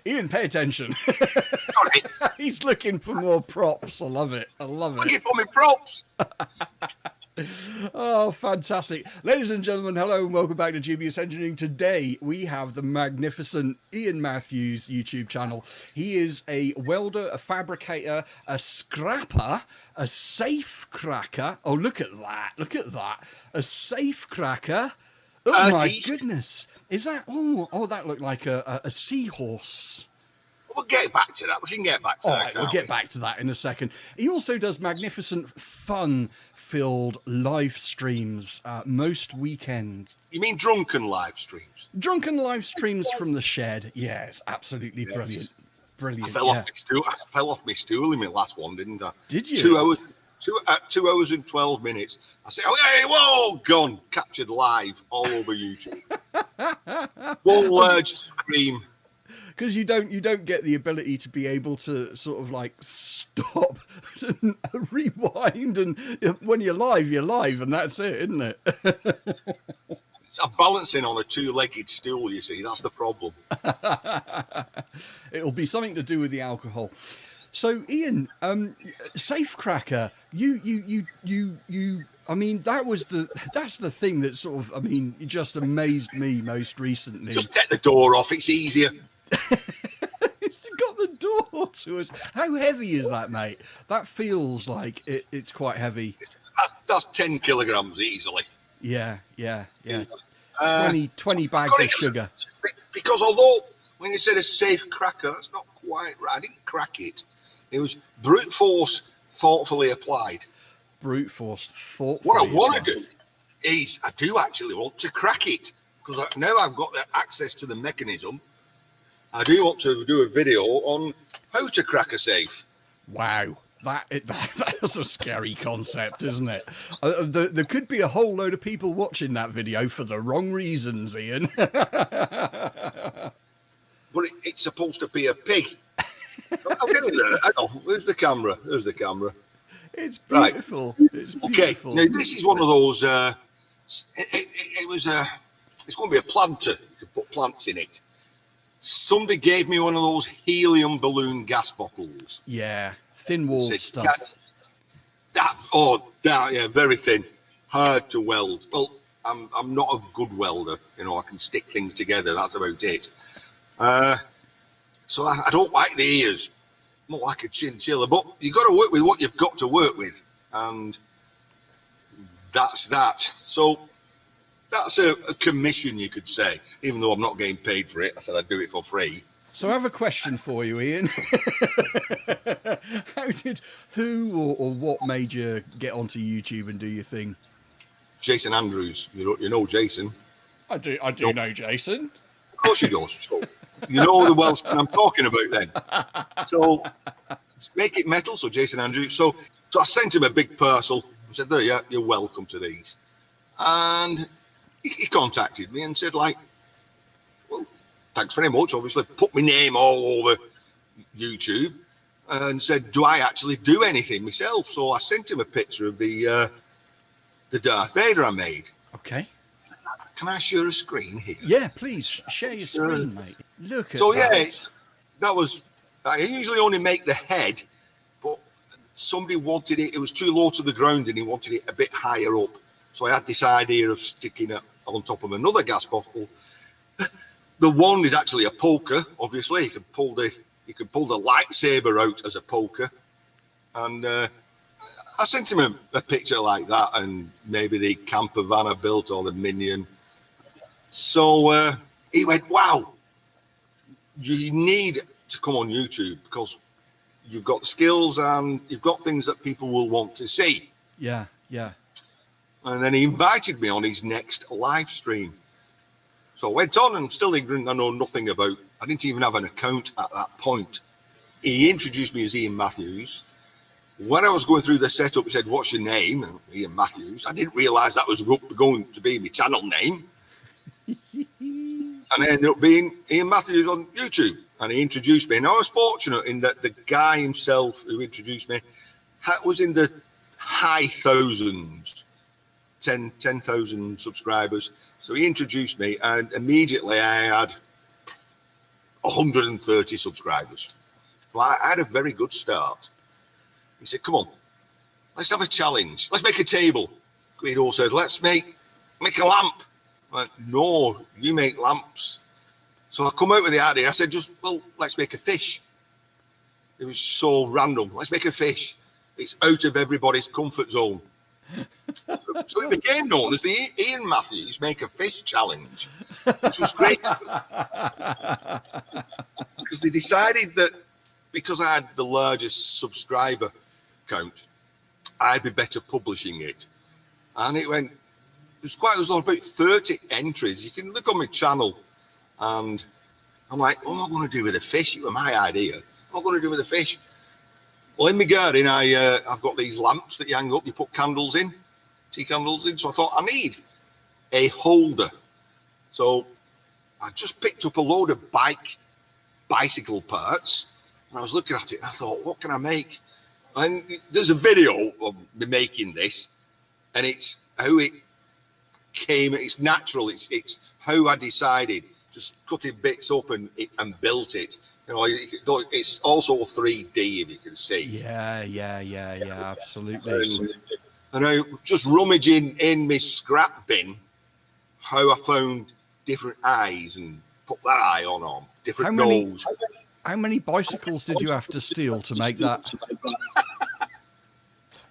Ian, pay attention. Sorry. He's looking for more props. I love it. I love it. Looking for me props. Oh, fantastic. Ladies and gentlemen, hello and welcome back to Dubious Engineering. Today we have the magnificent Ian Mattews YouTube channel. He is a welder, a fabricator, a scrapper, a safe cracker. Oh, look at that. Look at that. A safe cracker. Oh, my goodness. Is that... Oh, that looked like a seahorse. We'll get back to that. We can get back to that. Right, we'll get back to that in a second. He also does magnificent, fun-filled live streams most weekends. You mean drunken live streams? Drunken live streams from the shed. Yes, absolutely brilliant. Brilliant. I fell off my stool in my last one, didn't I? Did you? 2 hours and 12 minutes. I said, oh, hey, whoa, gone. Captured live all over YouTube. One large scream. Because you don't get the ability to be able to sort of like stop and rewind, and when you're live, and that's it, isn't it? It's balancing on a two-legged stool, you see. That's the problem. It'll be something to do with the alcohol. So, Ian, Safecracker, you. I mean, that's the thing that sort of, I mean, it just amazed me most recently. Just take the door off. It's easier. It's got the door to us. How heavy is that, mate? That feels like it's quite heavy. That's 10 kilograms easily. Yeah. 20 bags of sugar. Because although when you said a safe cracker, that's not quite right. I didn't crack it. It was brute force thoughtfully applied. Brute force thoughtfully What I want to do is I do actually want to crack it, because now I've got the access to the mechanism. I do want to do a video on how to crack a safe. Wow. That's a scary concept, isn't it? There could be a whole load of people watching that video for the wrong reasons, Ian. But it's supposed to be a pig. I'm getting there. I know. Where's the camera? There's the camera. It's beautiful. Right. It's beautiful. Okay. Now, this is one of those... it's going to be a planter. You can put plants in it. Somebody gave me one of those helium balloon gas bottles. Yeah. Thin-walled stuff. Yeah, very thin. Hard to weld. Well, I'm not a good welder. You know, I can stick things together. That's about it. So I don't like the ears. Not like a chinchilla. But you've got to work with what you've got to work with. And that's that. So that's a commission, you could say. Even though I'm not getting paid for it. I said I'd do it for free. So I have a question for you, Ian. Who or what made you get onto YouTube and do your thing? Jason Andrews. You know Jason. I do know Jason. Of course you do. So you know the Welshman I'm talking about then. So Make It Metal, so Jason Andrews. So I sent him a big parcel. I said, there, yeah, you're welcome to these. And he contacted me and said, like, well, thanks very much. Obviously, put my name all over YouTube and said, do I actually do anything myself? So I sent him a picture of the Darth Vader I made. Okay. Can I share a screen here? Yeah, please share your screen, mate. Look at that. So yeah, that was. I usually only make the head, but somebody wanted it. It was too low to the ground, and he wanted it a bit higher up. So I had this idea of sticking it on top of another gas bottle. The one is actually a poker. Obviously, you can pull the lightsaber out as a poker, and I sent him a picture like that, and maybe the camper van I built or the Minion. So he went, wow, you need to come on YouTube because you've got skills and you've got things that people will want to see. Yeah. And then he invited me on his next live stream. So I went on, and I'm still ignorant. I know nothing about, I didn't even have an account at that point. He introduced me as Ian Mattews. When I was going through the setup, he said, what's your name? Ian Mattews. I didn't realise that was going to be my channel name. And it ended up being Ian Mattews on YouTube. And he introduced me. And I was fortunate in that the guy himself who introduced me was in the high thousands, 10,000 subscribers. So he introduced me, and immediately I had 130 subscribers. So I had a very good start. He said, come on, let's have a challenge. Let's make a table. Guido said, let's make a lamp. I went, no, you make lamps. So I come out with the idea. I said, let's make a fish. It was so random. Let's make a fish. It's out of everybody's comfort zone. So it became known as the Ian Mattews Make a Fish Challenge, which was great. Because they decided that because I had the largest subscriber count, I'd be better publishing it. And it went, there's about 30 entries. You can look on my channel. And I'm like, what am I going to do with a fish? It was my idea. What am I going to do with a fish? Well, in my garden, I've got these lamps that you hang up. You put candles in, tea candles in. So I thought, I need a holder. So I just picked up a load of bicycle parts. And I was looking at it. And I thought, what can I make? And there's a video of me making this. And it's how it came. It's natural. It's how I decided. Just cutting bits up and built it. You know, it's also 3D, if you can see. Yeah, absolutely. And I just rummaging in my scrap bin how I found different eyes and put that eye on different nose. How many bicycles did you have to steal to make that?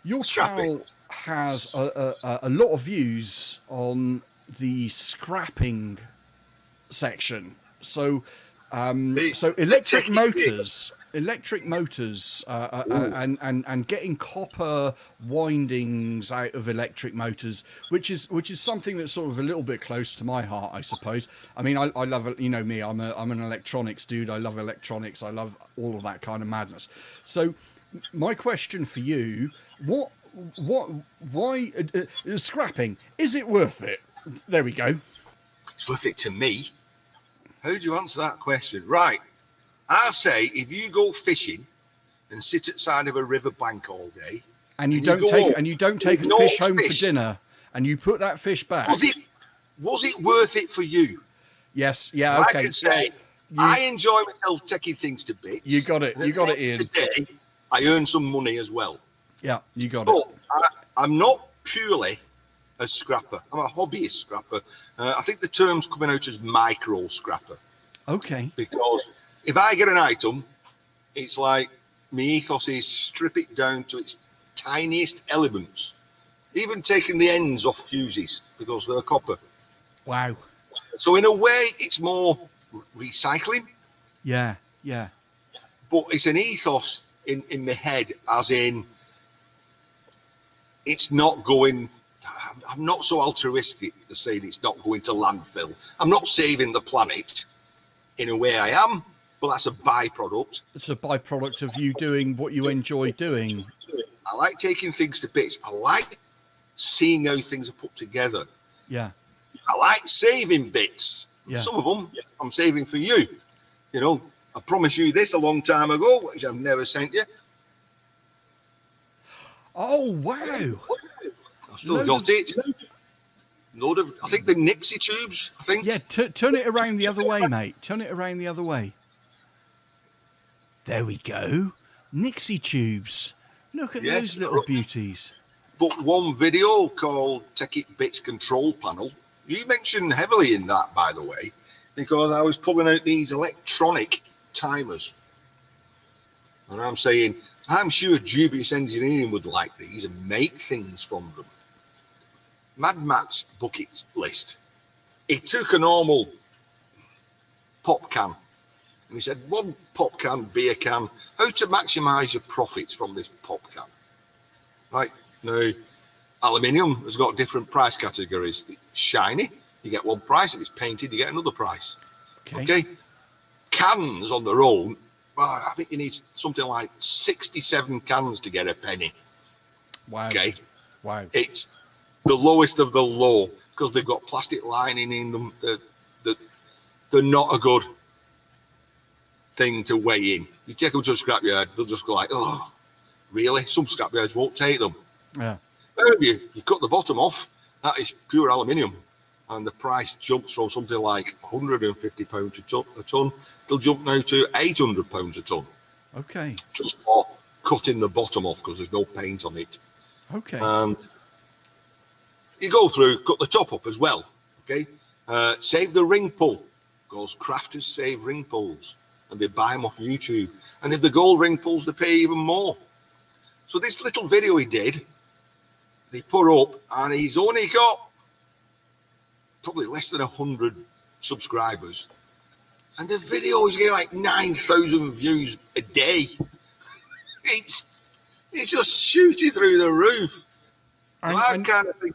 Your channel has a lot of views on the scrapping section. So electric motors and getting copper windings out of electric motors, which is something that's sort of a little bit close to my heart, I suppose. I mean, I love it. You know me, I'm an electronics dude. I love electronics. I love all of that kind of madness. So my question for you, why scrapping, is it worth it? There we go. It's worth it to me. How do you answer that question? Right. I'll say if you go fishing and sit at the side of a river bank all day, and you don't take a fish home for dinner, and you put that fish back. Was it worth it for you? Yes. Yeah. Okay. I can say I enjoy myself taking things to bits. You got it. You got it, Ian. Today, I earn some money as well. Yeah, you got it. I'm not purely a scrapper. I'm a hobbyist scrapper. I think the term's coming out as micro scrapper. Okay. Because if I get an item, it's like my ethos is strip it down to its tiniest elements, even taking the ends off fuses because they're copper. Wow. So in a way, it's more recycling. Yeah. But it's an ethos in my head, as in it's not going. I'm not so altruistic to say it's not going to landfill. I'm not saving the planet. In a way I am, but that's a byproduct. It's a byproduct of you doing what you enjoy doing. I like taking things to bits. I like seeing how things are put together. Yeah. I like saving bits. Yeah. Some of them I'm saving for you. You know, I promised you this a long time ago, which I've never sent you. Oh, wow. I've still got it. I think the Nixie tubes, I think. Yeah, turn it around the other way, mate. Turn it around the other way. There we go. Nixie tubes. Look at those little beauties. But one video called Take It Bits Control Panel, you mentioned heavily in that, by the way, because I was pulling out these electronic timers. And I'm saying, I'm sure Dubious Engineering would like these and make things from them. Mad Matt's bucket list. He took a normal pop can and he said, one pop can, beer can, how to maximise your profits from this pop can. Right, now, aluminium has got different price categories. It's shiny, you get one price. If it's painted, you get another price. Okay. Cans on their own, well, I think you need something like 67 cans to get a penny. Wow. Okay. Wow. It's the lowest of the low because they've got plastic lining in them. They're not a good thing to weigh in. You take them to a scrapyard, they'll just go like, oh, really? Some scrapyards won't take them. Yeah. You cut the bottom off, that is pure aluminium. and the price jumps from something like £150 a ton. It'll jump now to £800 a ton. Okay. Just for cutting the bottom off because there's no paint on it. Okay. And you go through, cut the top off as well. Okay. Save the ring pull, because crafters save ring pulls and they buy them off YouTube. And if the gold ring pulls, they pay even more. So this little video he did, they put up, and he's only got probably less than 100 subscribers. And the video is getting like 9,000 views a day. It's just shooting through the roof.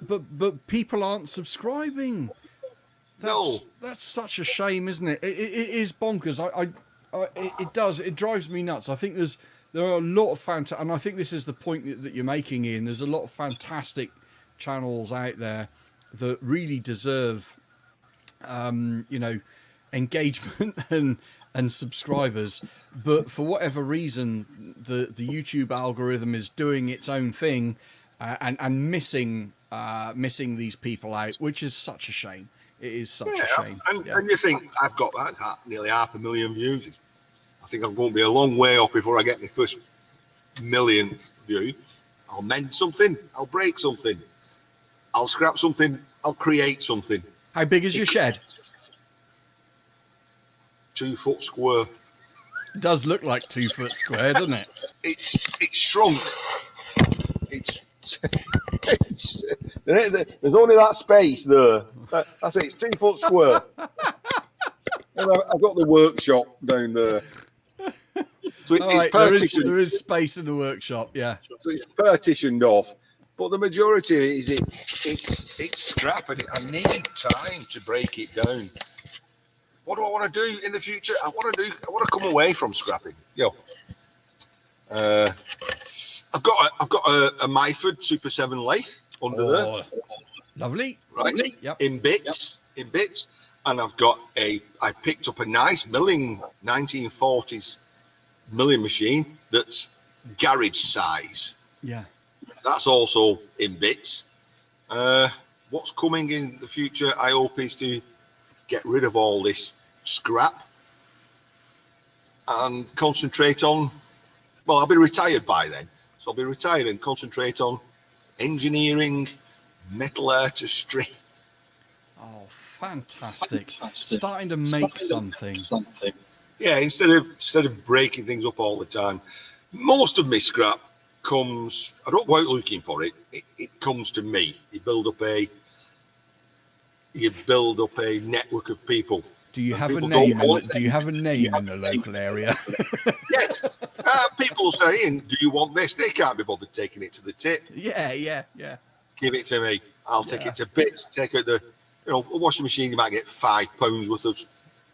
But people aren't subscribing. That's such a shame, isn't it? It is bonkers. It drives me nuts. I think there are a lot of fantastic, and I think this is the point that you're making, Ian. There's a lot of fantastic channels out there that really deserve, engagement and subscribers. But for whatever reason, the YouTube algorithm is doing its own thing, and missing these people out, which is such a shame. It is such a shame. And you think, I've got that nearly 500,000 views. I think I'm going to be a long way off before I get my first millionth view. I'll mend something. I'll break something. I'll scrap something. I'll create something. How big is your shed? 2 foot square. It does look like 2 foot square, doesn't it? It's shrunk. There's only that space there. That's it. It's 2 foot square. And I've got the workshop down there. So there is space in the workshop, yeah. So it's partitioned off, but the majority of it is it's scrap, and I need time to break it down. What do I want to do in the future? I want to come away from scrapping. I've got a Myford Super 7 lace under there. Lovely. Right. Lovely. Yep. In bits. And I picked up a nice milling 1940s milling machine that's garage size. Yeah. That's also in bits. What's coming in the future, I hope, is to get rid of all this scrap and concentrate on, well, I'll be retired by then. So I'll be retired and concentrate on engineering, metal artistry. Oh, fantastic. Starting to make something. Yeah, instead of breaking things up all the time. Most of my scrap comes, I don't go out looking for it. It comes to me. You build up a network of people. Do you have a name? Do you have a name in the local area? Yes. People saying, "Do you want this?" They can't be bothered taking it to the tip. Yeah. Give it to me. I'll take it to bits. Take out a washing machine. You might get £5 worth of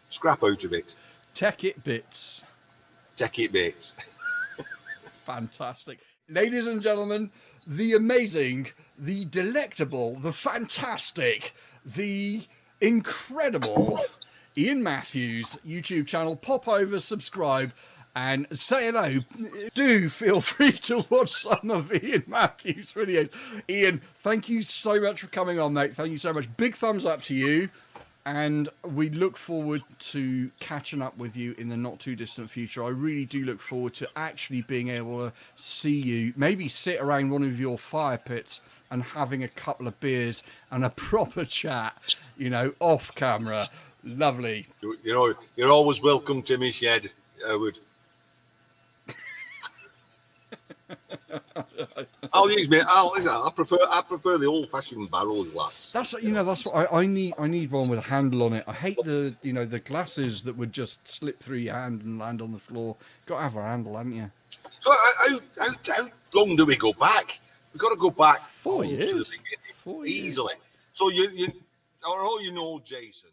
scrap out of it. Take it bits. Fantastic. Ladies and gentlemen, the amazing, the delectable, the fantastic, the incredible Ian Mattews YouTube channel. Pop over, subscribe, and say hello. Do feel free to watch some of Ian Mattews' videos. Ian, thank you so much for coming on, mate. Thank you so much. Big thumbs up to you. And we look forward to catching up with you in the not too distant future. I really do look forward to actually being able to see you, maybe sit around one of your fire pits and having a couple of beers and a proper chat, off camera. Lovely. You're always welcome to my shed, Howard. I prefer the old-fashioned barrel glass. That's what I need. I need one with a handle on it. I hate the glasses that would just slip through your hand and land on the floor. Got to have a handle, haven't you? So how long do we go back? We've got to go back 4 years. To the beginning. 4 years. Easily. So you Jason.